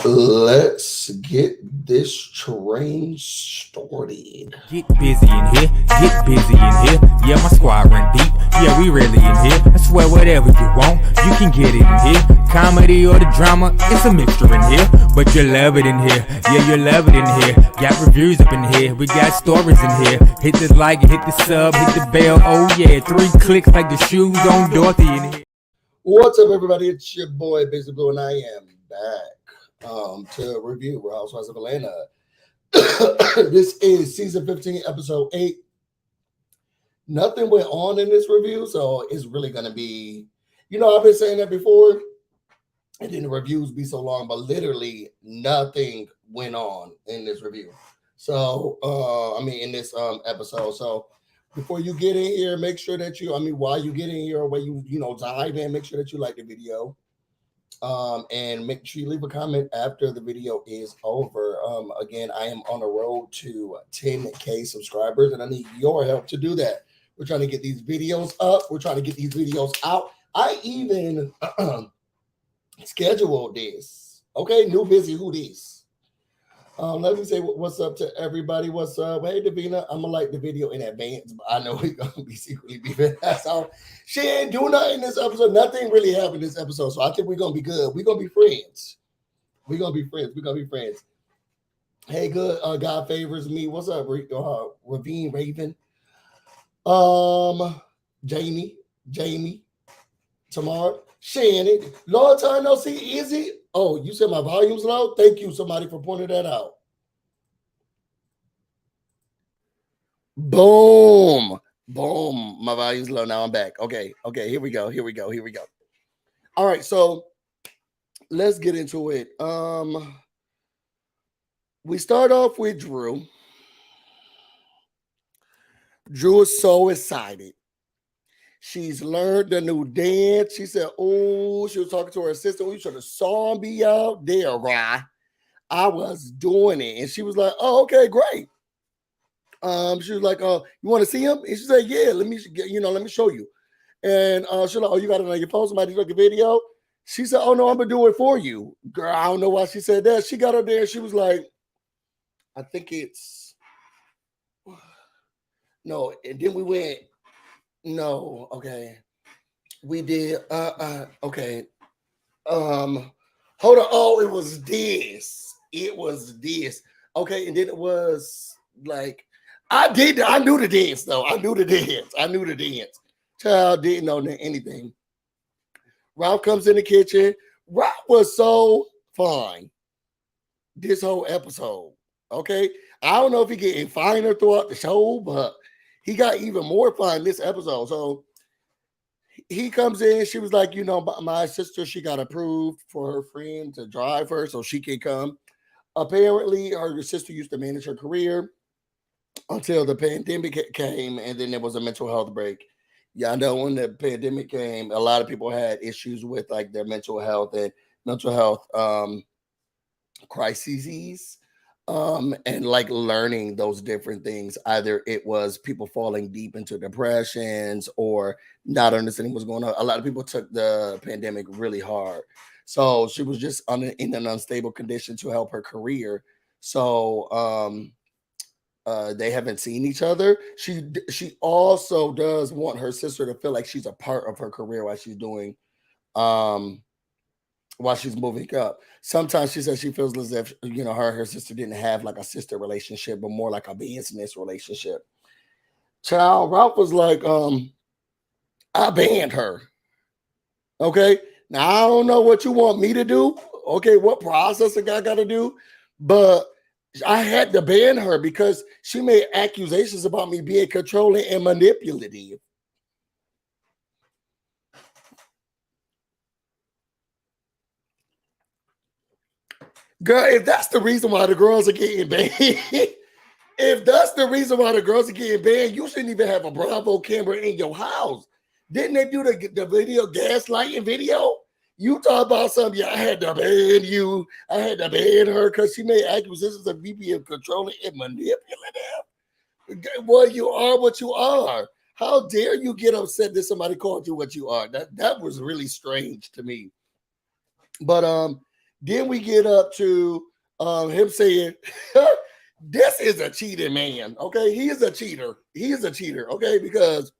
Let's get this train started. Get busy in here, get busy in here. Yeah, my squad run deep. Yeah, we really in here. I swear whatever you want, you can get it in here. Comedy or the drama, it's a mixture in here. But you love it in here. Yeah, you love it in here. Got reviews up in here. We got stories in here. Hit the like, hit the sub, hit the bell. Oh yeah, 3 clicks like the shoes on Dorothy in here. What's up, everybody? It's your boy BusyBlu, and I am back to review Real Housewives of Atlanta. This is season 15, episode 8. Nothing went on in this review, so it's really going to be, I've been saying that before, and then the reviews be so long, but literally nothing went on in this review. So, in this episode. So, before you get in here, make sure that while you get in here or when you dive in, make sure that you like the video. And make sure you leave a comment after the video is over. Again, I am on the road to 10K subscribers, and I need your help to do that. We're trying to get these videos up. We're trying to get these videos out. I even scheduled this. Okay, new busy who this. Let me say what's up to everybody. What's up? Hey, Davina, I'm gonna like the video in advance, but I know we're gonna be secretly beefing. That's all. She ain't doing nothing in this episode. Nothing really happened this episode, so I think we're gonna be good. We're gonna be friends. We're gonna be friends. We're gonna be friends. Hey, good. God favors me. What's up, Ravine Raven? Jamie, Tamara, Shannon. Long time no see. Izzy. Oh, you said my volume's low? Thank you, somebody, for pointing that out. Boom. My volume's low. Now I'm back. Okay. Here we go. All right, so let's get into it. We start off with Drew. Drew is so excited. She's learned a new dance. She said, oh, she was talking to her sister. You should have saw me out there, RHOA. I was doing it. And she was like, oh, okay, great. She was like, you want to see him? And she said, yeah, let me show you. And she's like, oh, you got it on your phone? Somebody took a video? She said, oh, no, I'm going to do it for you. Girl, I don't know why she said that. She got up there and she was like, I think it's, no. And then we went, no, okay. We did okay. Hold on. Oh, it was this. Okay, and then it was like I knew the dance though. I knew the dance. Child didn't know anything. Ralph comes in the kitchen. Ralph was so fine this whole episode. Okay. I don't know if he getting finer throughout the show, but he got even more fun this episode. So he comes in. She was like, my sister, she got approved for her friend to drive her so she can come. Apparently, her sister used to manage her career until the pandemic came, and then there was a mental health break. Yeah, I know when the pandemic came, a lot of people had issues with like their mental health crises. And like learning those different things. Either it was people falling deep into depressions or not understanding what's going on. A lot of people took the pandemic really hard. So she was just in an unstable condition to help her career. So they haven't seen each other. She also does want her sister to feel like she's a part of her career while she's doing while she's moving up. Sometimes she says she feels as if, her and her sister didn't have like a sister relationship, but more like a business relationship. Child, Ralph was like, I banned her. Okay. Now, I don't know what you want me to do. Okay. What process I got to do, but I had to ban her because she made accusations about me being controlling and manipulative. Girl, if that's the reason why the girls are getting banned, you shouldn't even have a Bravo camera in your house. Didn't they do the video, gaslighting video? You talk about something, I had to ban you. I had to ban her because she made accusations of me being controlling and manipulative. Well, you are what you are. How dare you get upset that somebody called you what you are? That was really strange to me. But Then we get up to him saying, this is a cheating man. Okay. He is a cheater. He is a cheater. Okay. Because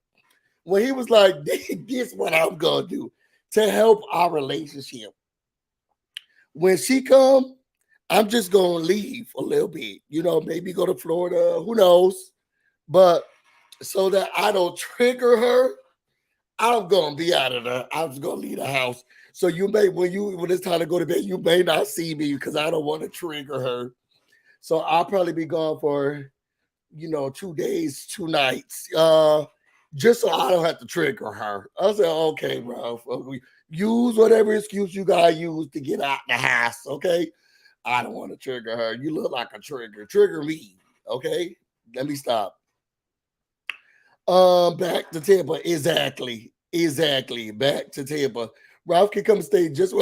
when he was like, this is what I'm going to do to help our relationship. When she come, I'm just going to leave a little bit, maybe go to Florida, who knows? But so that I don't trigger her, I'm going to be out of there. I'm just going to leave the house. So you may, when it's time to go to bed, you may not see me because I don't want to trigger her. So I'll probably be gone for, 2 days, 2 nights, just so I don't have to trigger her. I said, okay, bro, use whatever excuse you gotta use to get out the house, okay? I don't want to trigger her. You look like a trigger. Trigger me, okay? Let me stop. Back to Tampa. Exactly. Back to Tampa. Ralph can come stay just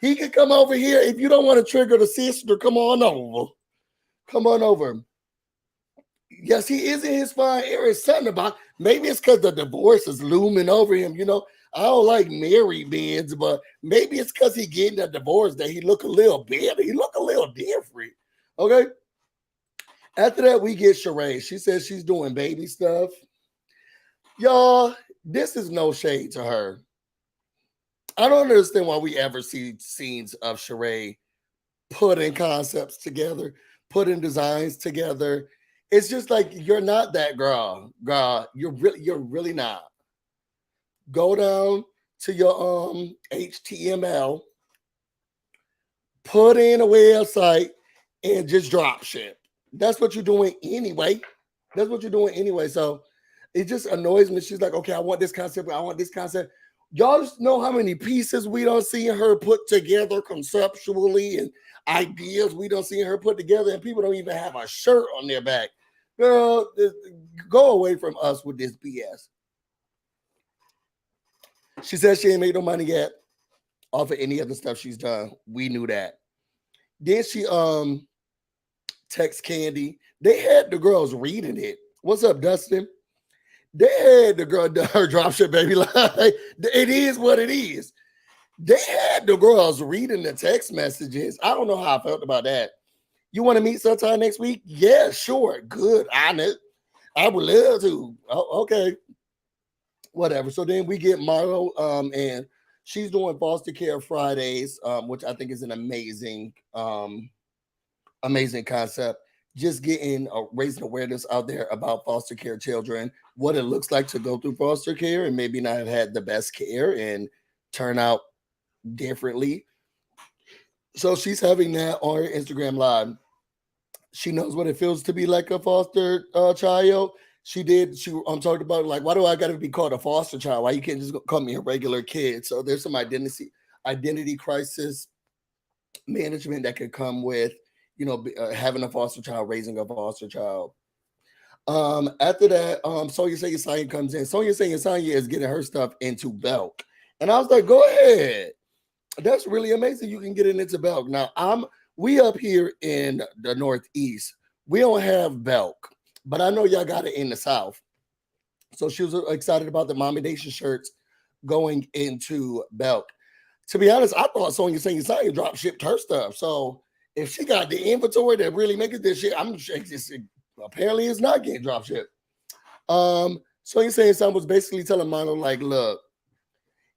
he can come over here. If you don't want to trigger the sister, come on over. Come on over. Yes, he is in his fine area. Something about maybe it's because the divorce is looming over him. I don't like married men, but maybe it's because he getting a divorce that he look a little better. He look a little different. Okay. After that, we get Shereé. She says she's doing baby stuff. Y'all, this is no shade to her. I don't understand why we ever see scenes of Shereé putting concepts together, putting designs together. It's just like you're not that girl. You're really not. Go down to your HTML, put in a website, and just drop ship. That's what you're doing anyway. So it just annoys me. She's like, okay, I want this concept. Y'all just know how many pieces we don't see her put together conceptually and ideas we don't see her put together, and people don't even have a shirt on their back. Girl, go away from us with this BS. She says she ain't made no money yet off of any of the stuff she's done. We knew that. Then she text Kandi. They had the girls reading it. What's up, Dustin? They had the girl her dropship baby like it is what it is. They had the girls reading the text messages. I don't know how I felt about that. You want to meet sometime next week? Yeah, sure. Good. I would love to. Oh, okay. Whatever. So then we get Marlo, and she's doing foster care Fridays, which I think is an amazing concept. Just getting raising awareness out there about foster care children, what it looks like to go through foster care and maybe not have had the best care and turn out differently. So she's having that on her Instagram Live. She knows what it feels to be like a foster child. She talked about like, why do I got to be called a foster child? Why you can't just call me a regular kid? So there's some identity crisis management that could come with, having a foster child, raising a foster child. After that, Sonya Sayasanya comes in. Sonya Sayasanya is getting her stuff into Belk. And I was like, go ahead. That's really amazing. You can get it into Belk. Now, we up here in the Northeast. We don't have Belk, but I know y'all got it in the South. So she was excited about the Mommy Nation shirts going into Belk. To be honest, I thought Sonya Sayasanya drop shipped her stuff. So if she got the inventory that really makes this shit, apparently it's not getting drop shipped. Sonya Sayasanya was basically telling Marlo, like, look,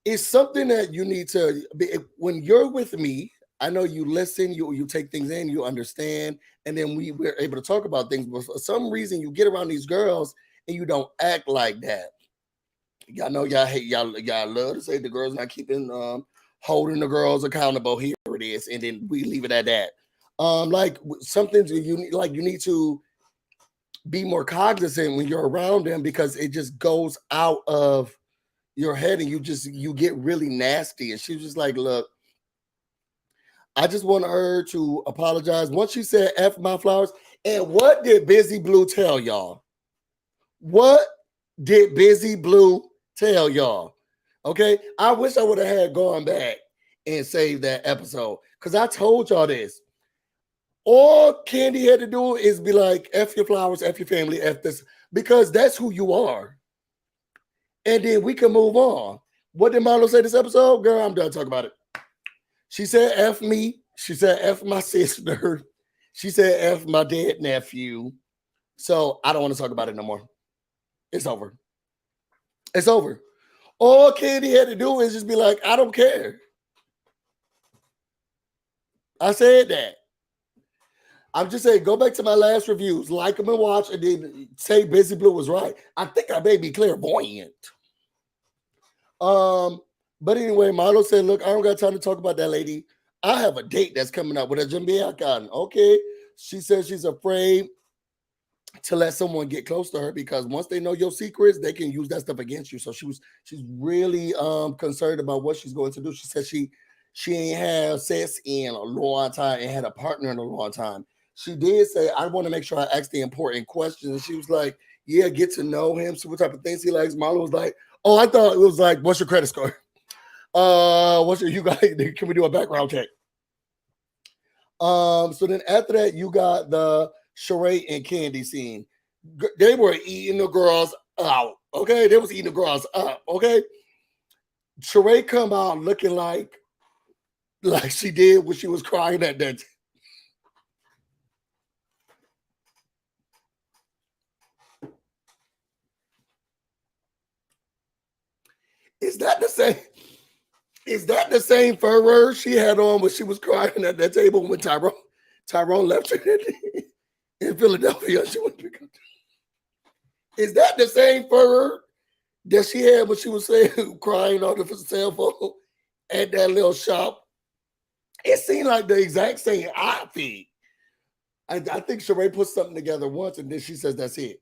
it's something that you need to be when you're with me. I know you listen, you take things in, you understand, and then we're able to talk about things. But for some reason, you get around these girls and you don't act like that. Y'all know y'all hate y'all love to say the girls not keeping holding the girls accountable. Here it is, and then we leave it at that. Like something you need to be more cognizant when you're around them because it just goes out of your head and you get really nasty. And she was just like, look, I just want her to apologize. Once she said F my flowers, and what did BusyBlu tell y'all? What did BusyBlu tell y'all? Okay, I wish I would have had gone back and saved that episode because I told y'all this. All Kandi had to do is be like, F your flowers, F your family, F this, because that's who you are. And then we can move on. What did Marlo say this episode? Girl, I'm done talking about it. She said F me. She said F my sister. She said F my dead nephew. So I don't want to talk about it no more. It's over. It's over. All Kandi had to do is just be like, I don't care. I said that. I'm just saying, go back to my last reviews, like them and watch, and then say BusyBlu was right. I think I may be clairvoyant. But anyway, Marlo said, look, I don't got time to talk about that lady. I have a date that's coming up with a Jamaican. Okay. She says she's afraid to let someone get close to her because once they know your secrets, they can use that stuff against you. So she's really concerned about what she's going to do. She said she ain't had sex in a long time and had a partner in a long time. She did say, I want to make sure I ask the important questions. And she was like, yeah, get to know him. So what type of things he likes. Marlo was like, oh, I thought it was like, what's your credit score? You guys, can we do a background check? So then after that, you got the Shereé and Kandi scene. They were eating the girls out. Okay, they was eating the girls up. Okay, Shereé come out looking like she did when she was crying at that. Is that the same? Is that the same furor she had on when she was crying at that table when Tyrone left her in Philadelphia? She went to pick up. Is that the same furor that she had when she was saying crying on the cell phone at that little shop? It seemed like the exact same outfit. I think Shereé put something together once and then she says that's it.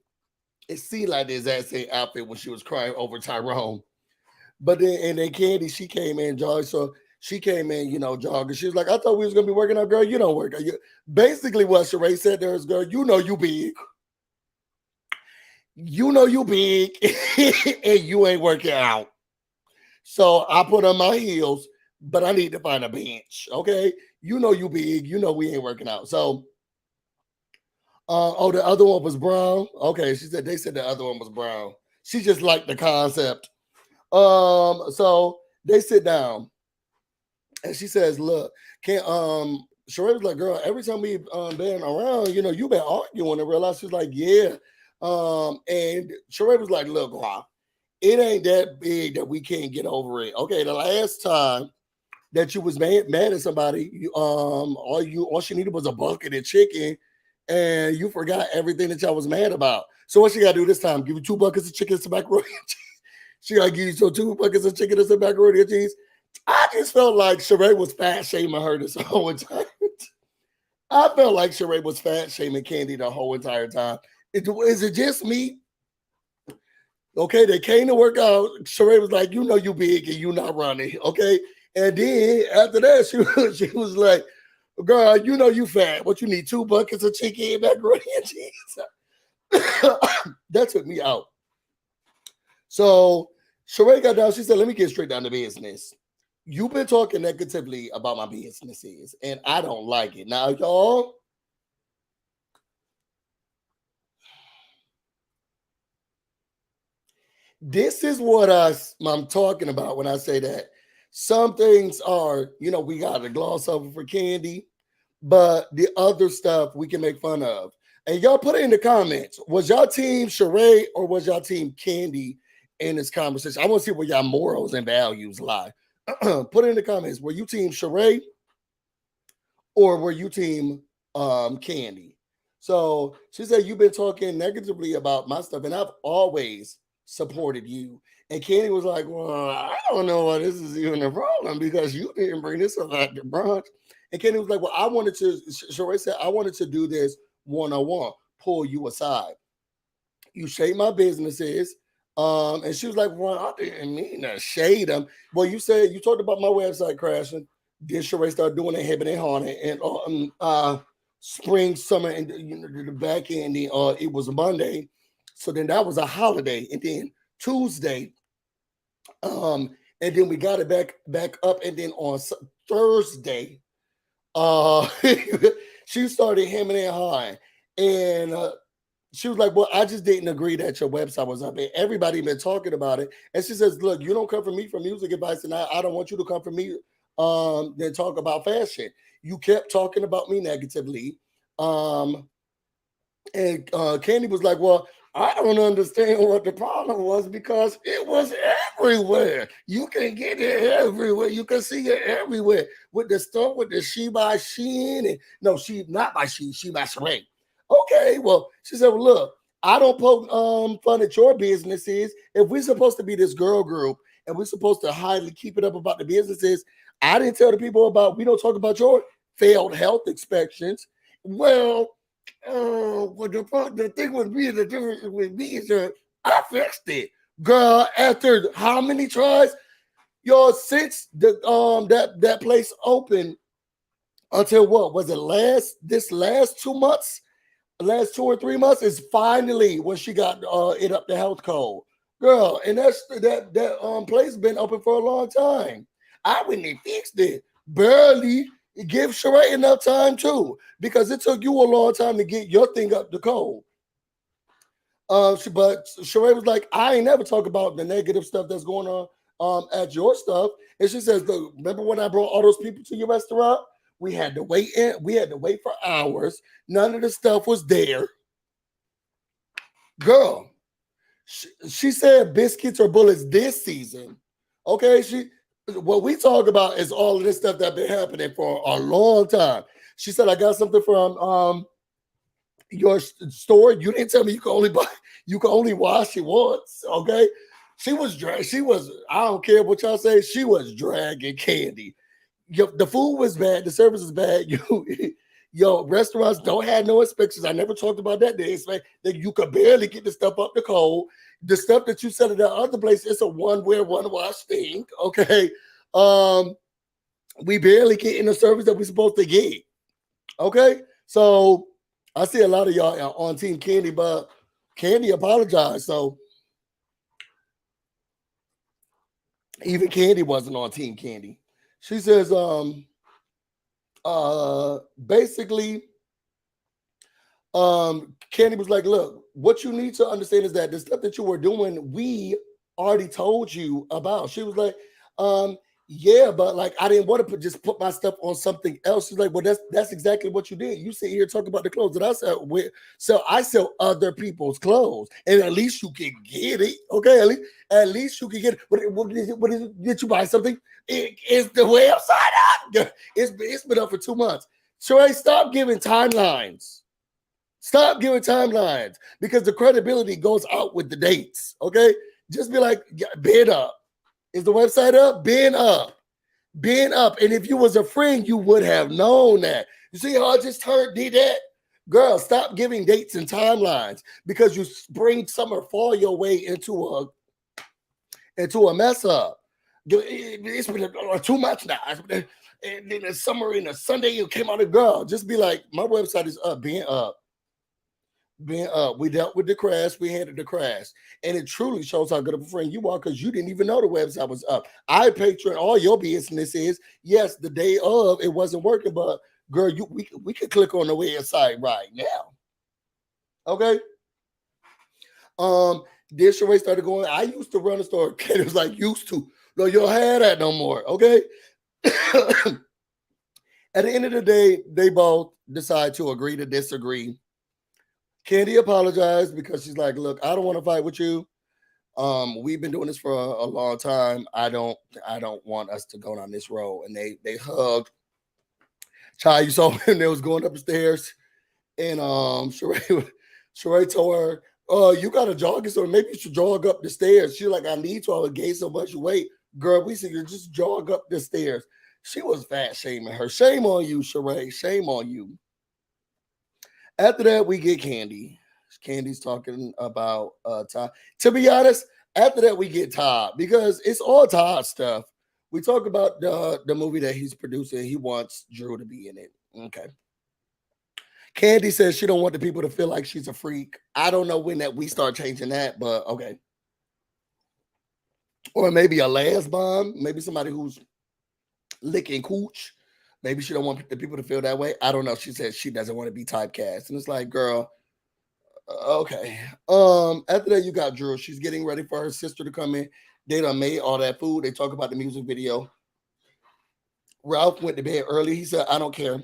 It seemed like the exact same outfit when she was crying over Tyrone. But then Kandi, she came in, jogged. So she came in, jogging. She was like, I thought we was gonna be working out, girl. You don't work. Basically, what Shereé said there is, girl, you know you big. You know you big and you ain't working out. So I put on my heels, but I need to find a bench. Okay. You know you big, you know we ain't working out. So the other one was brown. Okay, they said the other one was brown. She just liked the concept. So they sit down and she says, look, Shereé was like, girl, every time we've been around, you've been arguing and realized. She's like, yeah. And Shereé was like, look, wow, it ain't that big that we can't get over it. Okay, the last time that you was mad at somebody, all she needed was a bucket of chicken, and you forgot everything that y'all was mad about. So what she gotta do this time? Give you 2 buckets of chicken and some macaroni and cheese. She gotta give you 2 buckets of chicken and some macaroni and cheese. I just felt like Shereé was fat shaming her this whole entire time. I felt like Shereé was fat shaming Kandi the whole entire time. Is it just me? Okay, they came to work out. Shereé was like, you big and you not running. Okay. And then after that, she was like, girl, you fat. What you need 2 buckets of chicken and macaroni and cheese. That took me out. So Shereé got down. She said, let me get straight down to business. You've been talking negatively about my businesses, and I don't like it. Now, y'all, this is what I'm talking about when I say that some things are, we got to gloss over for Kandi, but the other stuff we can make fun of. And y'all put it in the comments. Was y'all team Shereé or was y'all team Kandi in this conversation? I want to see where y'all morals and values lie. Put it in the comments. Were you team Shereé or were you team Kandi? So she said, you've been talking negatively about my stuff, and I've always supported you. And Kandi was like, well, I don't know why this is even a problem because you didn't bring this up at the brunch. And Kandi was like, well, Shereé said, I wanted to do this one-on-one, pull you aside. You shade my businesses. And she was like, well, I didn't mean to shade them. Well, you said you talked about my website crashing. Then Shereé started doing a Heaven and Haunted and spring, summer, and the back end. It was a Monday. So then that was a holiday. And then Tuesday, and then we got it back up. And then on Thursday, she started hemming and hawing. And she was like, well, I just didn't agree that your website was up. And everybody been talking about it. And she says, look, you don't come from me for music advice, and I don't want you to come from me than talk about fashion. You kept talking about me negatively. Um, and Kandi was like, well, I don't understand what the problem was because it was everywhere. You can get it everywhere. You can see it everywhere with the stuff with the she by Shein and no, she not by she by Shereé. Okay, well, she said, well, look, I don't poke fun at your businesses. If we're supposed to be this girl group and we're supposed to highly keep it up about the businesses, I didn't tell the people about we don't talk about your failed health inspections. Well, well, the thing with me, the difference with me is that I fixed it, girl. After how many tries, yo, since that place opened until what was it last 2 months, last 2 or 3 months is finally when she got it up the health code, girl. And that place been open for a long time. I went and fixed it, barely. Give Shereé enough time too, because it took you a long time to get your thing up the code. But Shereé was like, I ain't never talk about the negative stuff that's going on at your stuff. And she says, remember when I brought all those people to your restaurant? We had to wait in, we had to wait for hours. None of the stuff was there. Girl, she said biscuits or bullets this season. Okay, what we talk about is all of this stuff that been happening for a long time. She said, I got something from your store. You didn't tell me you can only buy, you can only wash it once. Okay. She was, I don't care what y'all say, she was dragging Kandi. The food was bad, the service is bad. Yo, restaurants don't have no inspections. I never talked about that. They expect that you could barely get the stuff up the cold. The stuff that you said at that other place, it's a one wear, one wash thing. Okay. We barely get in the service that we're supposed to get. Okay. So I see a lot of y'all on Team Kandi, but Kandi apologized. So even Kandi wasn't on Team Kandi. She says, basically, Kandi was like, look, what you need to understand is that the stuff that you were doing, we already told you about. She was like, yeah, but like I didn't want to just put my stuff on something else. She's like, well, that's exactly what you did. You sit here talking about the clothes that I sell with. So I sell other people's clothes, and at least you can get it. Okay, at least you can get it. What is it? Did you buy something? It's the website up. It's been up for 2 months. Shereé, stop giving timelines. Stop giving timelines because the credibility goes out with the dates. Okay, just be like, bid up. Is the website up? Been up. Been up. And if you was a friend, you would have known that. You see how I just did that? Girl, stop giving dates and timelines because you bring summer fall your way into a mess up. It's been too much now. And then the summer and the Sunday you came out of girl. Just be like, my website is up, being up. Being up. We dealt with the crash, we handled the crash. And it truly shows how good of a friend you are because you didn't even know the website was up. I patron all your business is, yes, the day of it wasn't working, but girl, we could click on the website right now. Okay. Then Shereé started going, I used to run a store. It was like, used to. No, you don't have that no more. Okay. At the end of the day, they both decide to agree to disagree. Kandi apologized because she's like, look, I don't want to fight with you. We've been doing this for a long time. I don't want us to go down this road. And they hugged. Child, you saw when they was going up the stairs. And Shereé told her, you got to jog it, so maybe you should jog up the stairs. She's like, I need to. I gained so much weight. Girl, we said you just jog up the stairs. She was fat shaming her. Shame on you, Shereé. Shame on you. After that, we get Kandi. Kandi's talking about Todd. To be honest, after that, we get Todd because it's all Todd stuff. We talk about the movie that he's producing. He wants Drew to be in it. Okay. Kandi says she don't want the people to feel like she's a freak. I don't know when that we start changing that, but okay. Or maybe a lesbian, maybe somebody who's licking cooch. Maybe she don't want the people to feel that way. I don't know. She said she doesn't want to be typecast. And it's like, girl, okay. After that, you got Drew. She's getting ready for her sister to come in. They done made all that food. They talk about the music video. Ralph went to bed early. He said, I don't care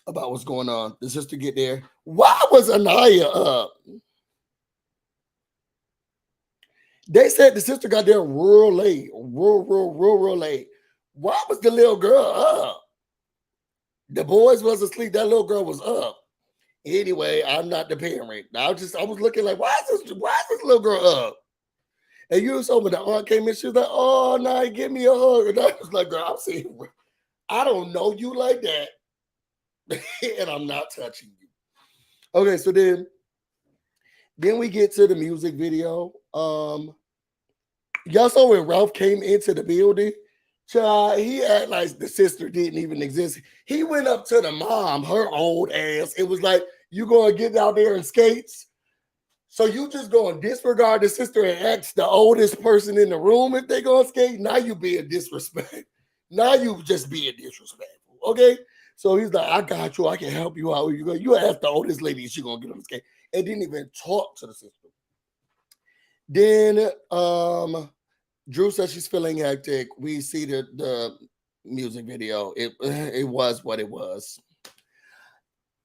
about what's going on. The sister get there. Why was Anaya up? They said the sister got there real late. Real late. Why was the little girl up? The boys was asleep. That little girl was up. Anyway, I'm not the parent. I was looking like, why is this little girl up? And you was over, the aunt came in, she was like, oh, no, give me a hug. And I was like, girl, I'm saying, I don't know you like that. And I'm not touching you. Okay, so then we get to the music video. Y'all saw when Ralph came into the building, child, he acted like the sister didn't even exist. He went up to the mom, her old ass. It was like, you gonna get out there and skates? So you just gonna disregard the sister and ask the oldest person in the room if they gonna skate? Now you being disrespectful. Now you just being disrespectful. Okay. So he's like, I got you. I can help you out. You ask the oldest lady if she gonna get on the skate. And didn't even talk to the sister. Then Drew says she's feeling hectic. We see the music video. It was what it was.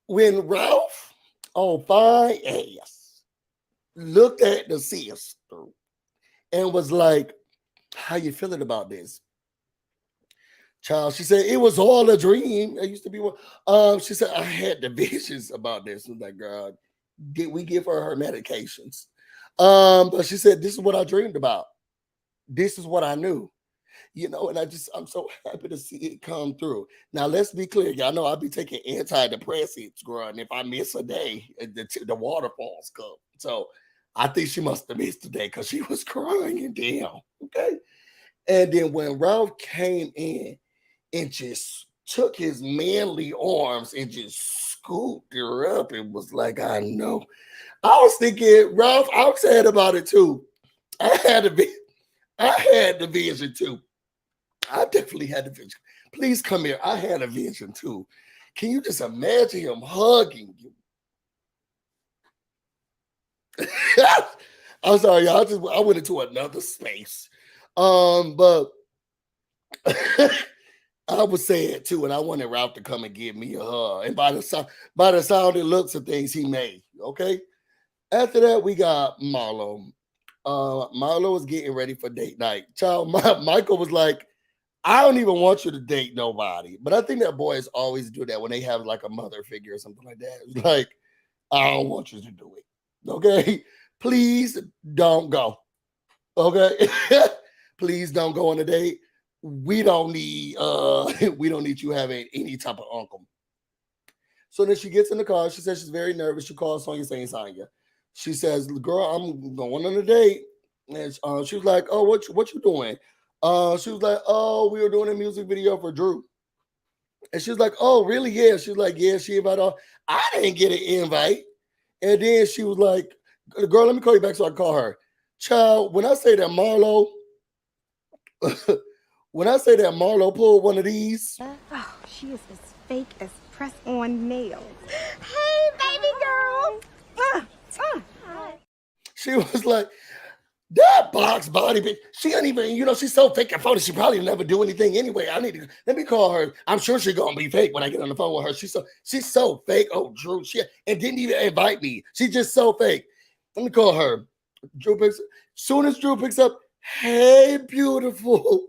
When Ralph, fine ass, looked at the sister and was like, how you feeling about this? Child, she said, it was all a dream. It used to be one. She said, I had the visions about this. I was like, girl, did we give her medications? But she said, this is what I dreamed about. This is what I knew. And I'm so happy to see it come through. Now, let's be clear. Y'all know I'll be taking antidepressants, girl. And if I miss a day, the waterfalls come. So I think she must have missed a day because she was crying and down. Okay. And then when Ralph came in and just took his manly arms and just scooped her up, it was like, I know. I was thinking, Ralph, I'm sad about it too. I had the vision too. I definitely had the vision. Please come here. I had a vision too. Can you just imagine him hugging you? I'm sorry, y'all. I went into another space. But I was sad too, and I wanted Ralph to come and give me a hug. And by the sound and looks of things, he made. Okay. After that, we got Marlo. Marlo was getting ready for date night. Child, Michael was like, I don't even want you to date nobody. But I think that boys always do that when they have like a mother figure or something like that. It's like, I don't want you to do it. Okay? Please don't go. Okay? Please don't go on a date. We don't need you having any type of uncle. So then she gets in the car. She says she's very nervous. She calls Sonya saying, Sonya. She says, girl, I'm going on a date. And she was like, oh, what you doing? She was like, oh, we were doing a music video for Drew. And she was like, oh, really? Yeah. She was like, yeah, she invited all. I didn't get an invite. And then she was like, girl, let me call you back so I can call her. Child, when I say that Marlo pulled one of these. Oh, she is as fake as press-on nails. Hey, baby girl. She was like, that box body bitch. She ain't even, she's so fake and phony. She probably never do anything anyway. Let me call her. I'm sure she's gonna be fake when I get on the phone with her. She's so fake. Oh, Drew, and didn't even invite me. She's just so fake. Let me call her. Soon as Drew picks up, hey, beautiful.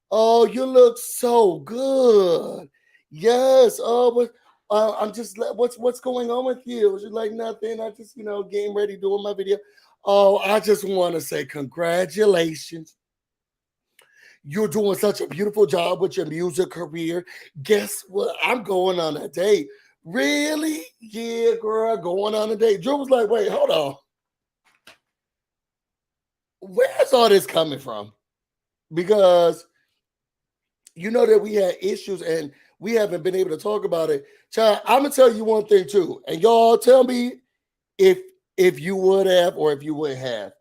Oh, you look so good. Yes. Oh, but I'm just, what's going on with you? She's like, nothing. I just, getting ready doing my video. Oh, I just want to say congratulations. You're doing such a beautiful job with your music career. Guess what? I'm going on a date. Really? Yeah, girl, going on a date. Drew was like, wait, hold on. Where's all this coming from? Because you know that we had issues and we haven't been able to talk about it. Child, I'm going to tell you one thing too. And y'all tell me if you would have or if you wouldn't have.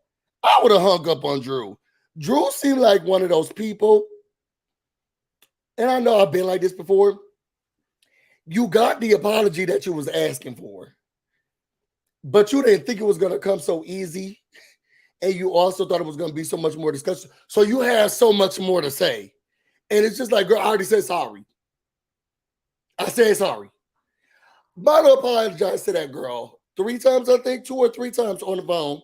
I would have hung up on Drew. Drew seemed like one of those people. And I know I've been like this before. You got the apology that you was asking for. But you didn't think it was going to come so easy. And you also thought it was going to be so much more discussion. So you have so much more to say. And it's just like, girl, I already said sorry. I said sorry. Marlo apologized to that girl 3 times, I think, 2 or 3 times on the phone.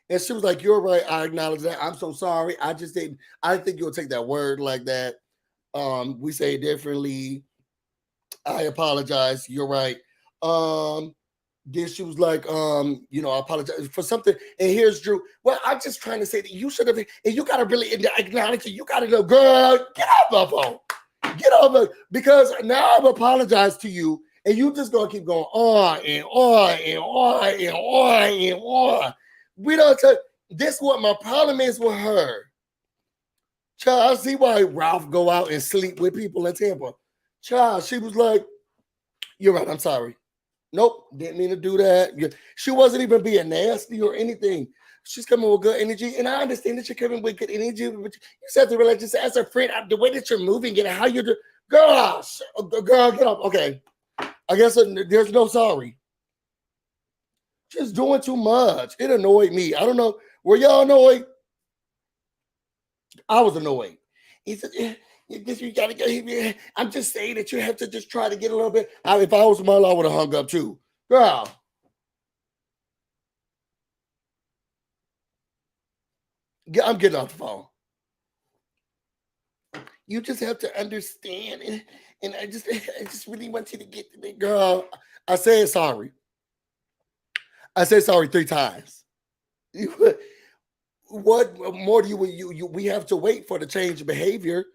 And she was like, you're right. I acknowledge that. I'm so sorry. I didn't think you'll take that word like that. We say it differently. I apologize. You're right. Then she was like, I apologize for something. And here's Drew. Well, I'm just trying to say that you should have, and you gotta really acknowledge it. You gotta know, girl, get off my phone. Get off it. Because now I've apologized to you, and you just gonna keep going on and on and on and on and on. We don't tell. This is what my problem is with her. Child, I see why Ralph go out and sleep with people in Tampa. Child, she was like, you're right, I'm sorry. Nope, didn't mean to do that. She wasn't even being nasty or anything. She's coming with good energy, and I understand that you're coming with good energy, but you just have to realize, just as a friend, the way that you're moving and how you're doing, girl, get up. Okay, I guess there's no sorry. Just doing too much. It annoyed me. I don't know. Were y'all annoyed? I was annoyed. He said, you gotta go. I'm just saying that you have to just try to get a little bit. If I was Marlo, I would have hung up too. Girl. I'm getting off the phone. You just have to understand. And I just really want you to get to me. Girl, I said sorry. I said sorry 3 times. What more do you we have to wait for the change of behavior?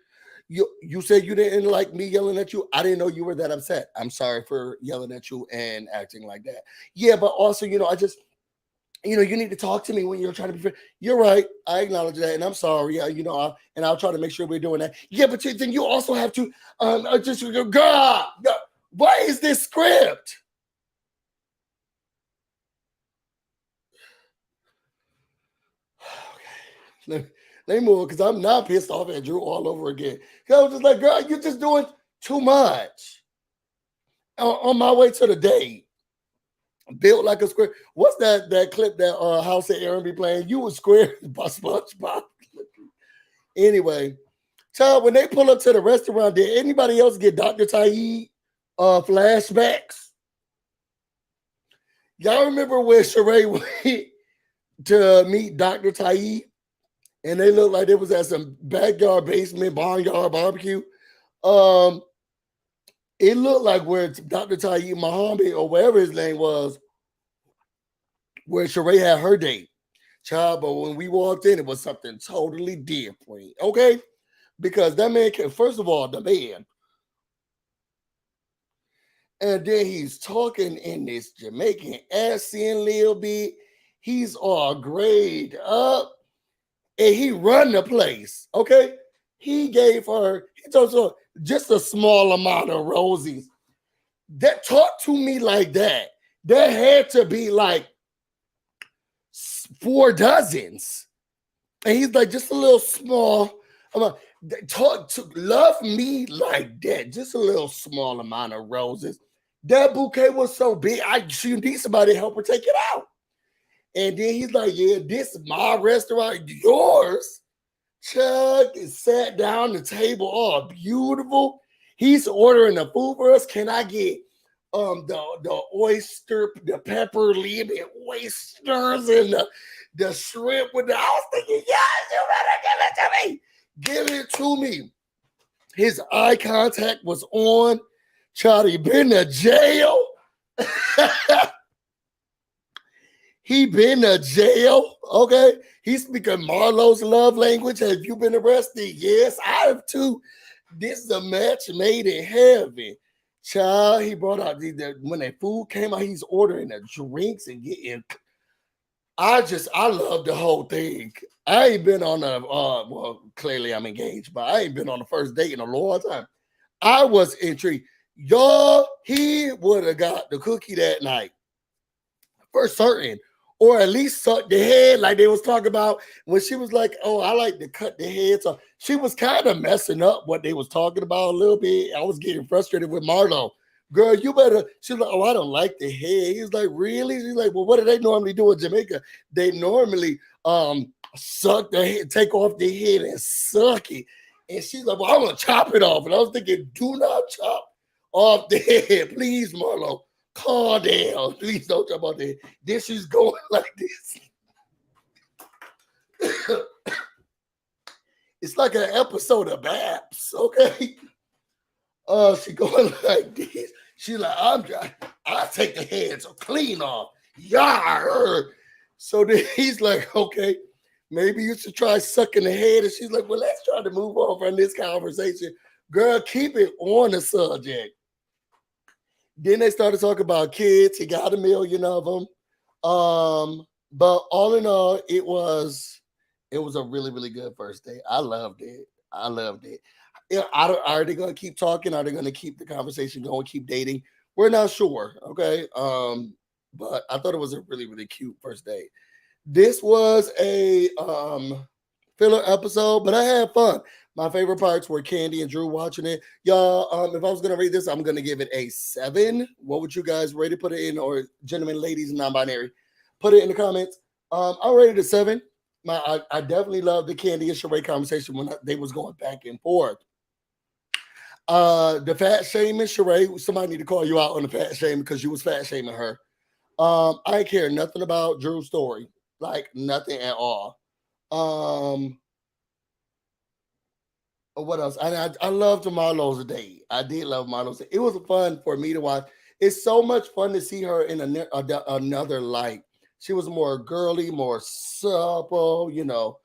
You said you didn't like me yelling at you. I didn't know you were that upset. I'm sorry for yelling at you and acting like that. Yeah, but also, I just, you need to talk to me when you're trying to be fair. You're right. I acknowledge that, and I'm sorry. And I'll try to make sure we're doing that. Yeah, but then you also have to just God. What is this script? Okay. Let me move because I'm not pissed off at Drew all over again. I was just like, girl, you're just doing too much. On my way to the date, built like a square. What's that clip that House and Aaron be playing? You were square by SpongeBob. Anyway, child, when they pull up to the restaurant, did anybody else get Dr. Taib flashbacks? Y'all remember when Shereé went to meet Dr. Taib? And they looked like they was at some backyard basement, barnyard barbecue. It looked like where Dr. Taib Muhammad or whatever his name was, where Shereé had her date. Child, but when we walked in, it was something totally different. Okay? Because that man first of all, the man. And then he's talking in this Jamaican accent a little bit. He's all grayed up. And he run the place, okay? He told her just a small amount of roses. That talk to me like that. There had to be like 4 dozens. And he's like, just a little small amount. Love me like that. Just a little small amount of roses. That bouquet was so big, she need somebody to help her take it out. And then he's like, yeah, this is my restaurant, yours. Chuck sat down the table, all beautiful. He's ordering the food for us. Can I get the oyster, the pepper lemon oysters and the shrimp with the, I was thinking, yes, you better give it to me. His eye contact was on. Charlie been to jail. He been to jail, okay? He's speaking Marlo's love language. Have you been arrested? Yes, I have too. This is a match made in heaven. Child, he brought out, when that food came out, he's ordering the drinks and getting, I love the whole thing. I ain't been on well, clearly I'm engaged, but I ain't been on the first date in a long time. I was intrigued. Y'all, he would have got the cookie that night. For certain. Or at least suck the head like they was talking about when she was like, oh, I like to cut the head. So she was kind of messing up what they was talking about a little bit. I was getting frustrated with Marlo. Girl, you better. She's like, oh, I don't like the head. He's like, really? She's like, well, what do they normally do in Jamaica? They normally suck the head, take off the head and suck it. And she's like, well, I'm gonna chop it off. And I was thinking, do not chop off the head. Please, Marlo, calm down. Please don't chop off the head. Then she's going like this. It's like an episode of Babs, okay? She going like this. She's like, I'll take the heads clean off. Yar. So then he's like, okay, maybe you should try sucking the head. And she's like, well, let's try to move on from this conversation. Girl, keep it on the subject. Then they started talking about kids. He got 1 million of them. But all in all, it was a really, really good first date. I loved it. Are they going to keep talking? Are they going to keep the conversation going, keep dating? We're not sure, okay? But I thought it was a really, really cute first date. This was a filler episode, but I had fun. My favorite parts were Kandi and Drew watching it. Y'all, if I was going to rate this, I'm going to give it a 7. What would you guys rate it? Put it in, or gentlemen, ladies, non-binary. Put it in the comments. I rated it a 7. I definitely loved the Kandi and Shereé conversation when they was going back and forth. The fat shaming, Shereé, somebody need to call you out on the fat shaming because you was fat shaming her. I care nothing about Drew's story, like nothing at all. What else? I loved Marlo's date. I did love Marlo's date. It was fun for me to watch. It's so much fun to see her in another light. She was more girly, more supple, you know.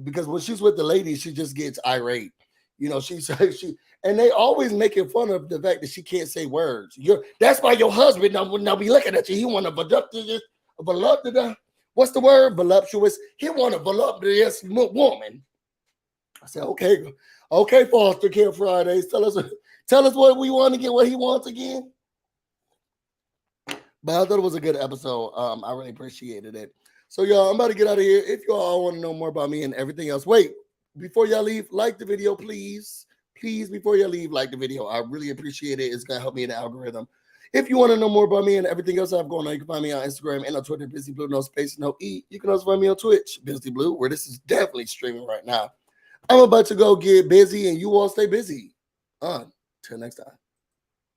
Because when she's with the ladies, she just gets irate. You know, she and they always making fun of the fact that she can't say words. That's why your husband now be looking at you. He want a voluptuous, what's the word? Voluptuous. He want a voluptuous woman. I said, okay, Foster Care Fridays. Tell us what we want to get, what he wants again. But I thought it was a good episode. I really appreciated it. So, y'all, I'm about to get out of here. If y'all want to know more about me and everything else, wait, before y'all leave, like the video, please. Please, before y'all leave, like the video. I really appreciate it. It's going to help me in the algorithm. If you want to know more about me and everything else I have going on, you can find me on Instagram and on Twitter, BusyBlu, no space, no E. You can also find me on Twitch, BusyBlu, where this is definitely streaming right now. I'm about to go get busy, and you all stay busy. Until next time.